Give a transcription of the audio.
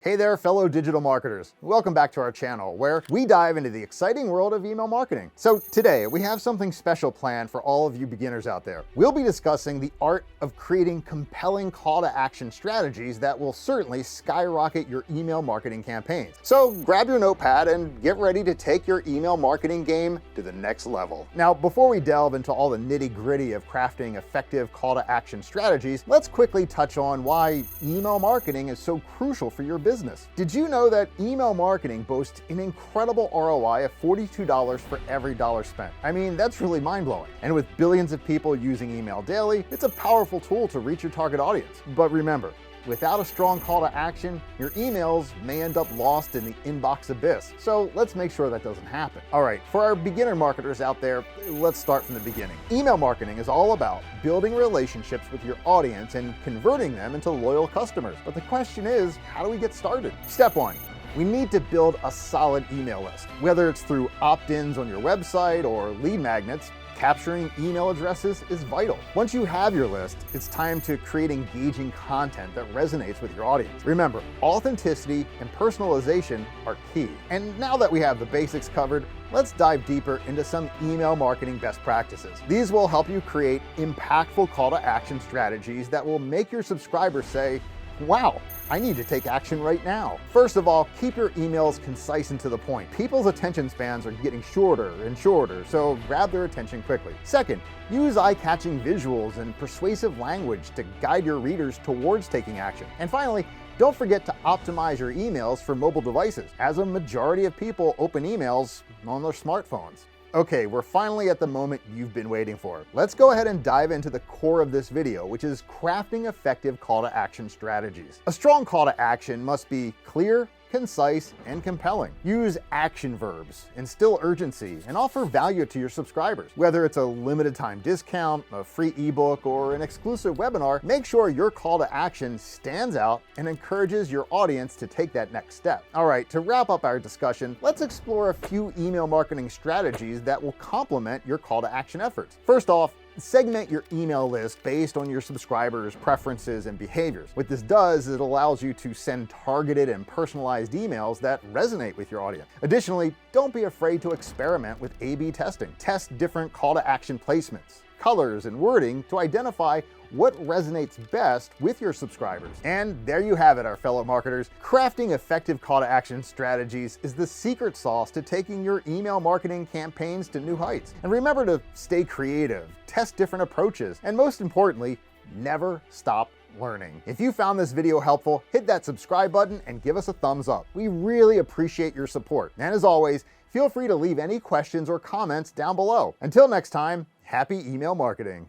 Hey there, fellow digital marketers. Welcome back to our channel, where we dive into the exciting world of email marketing. So today, we have something special planned for all of you beginners out there. We'll be discussing the art of creating compelling call to action strategies that will certainly skyrocket your email marketing campaigns. So grab your notepad and get ready to take your email marketing game to the next level. Now, before we delve into all the nitty-gritty of crafting effective call to action strategies, let's quickly touch on why email marketing is so crucial for your business. Did you know that email marketing boasts an incredible ROI of $42 for every dollar spent? I mean, that's really mind-blowing. And with billions of people using email daily, it's a powerful tool to reach your target audience. But remember, without a strong call to action, your emails may end up lost in the inbox abyss. So let's make sure that doesn't happen. All right, for our beginner marketers out there, let's start from the beginning. Email marketing is all about building relationships with your audience and converting them into loyal customers. But the question is, how do we get started? Step one. We need to build a solid email list. Whether it's through opt-ins on your website or lead magnets, capturing email addresses is vital. Once you have your list, it's time to create engaging content that resonates with your audience. Remember, authenticity and personalization are key. And now that we have the basics covered, let's dive deeper into some email marketing best practices. These will help you create impactful call to action strategies that will make your subscribers say, "Wow, I need to take action right now." First of all, keep your emails concise and to the point. People's attention spans are getting shorter and shorter, so grab their attention quickly. Second, use eye-catching visuals and persuasive language to guide your readers towards taking action. And finally, don't forget to optimize your emails for mobile devices, as a majority of people open emails on their smartphones. Okay, we're finally at the moment you've been waiting for. Let's go ahead and dive into the core of this video, which is crafting effective call to action strategies. A strong call to action must be clear, concise, and compelling. Use action verbs, instill urgency, and offer value to your subscribers. Whether it's a limited time discount, a free ebook, or an exclusive webinar, make sure your call to action stands out and encourages your audience to take that next step. All right, to wrap up our discussion, let's explore a few email marketing strategies that will complement your call to action efforts. First off, segment your email list based on your subscribers' preferences and behaviors. What this does is it allows you to send targeted and personalized emails that resonate with your audience. Additionally, don't be afraid to experiment with A/B testing. Test different call to action placements, colors, and wording to identify what resonates best with your subscribers. And there you have it, our fellow marketers. Crafting effective call to action strategies is the secret sauce to taking your email marketing campaigns to new heights. And remember to stay creative, test different approaches, and most importantly, never stop learning. If you found this video helpful, hit that subscribe button and give us a thumbs up. We really appreciate your support. And as always, feel free to leave any questions or comments down below. Until next time, happy email marketing.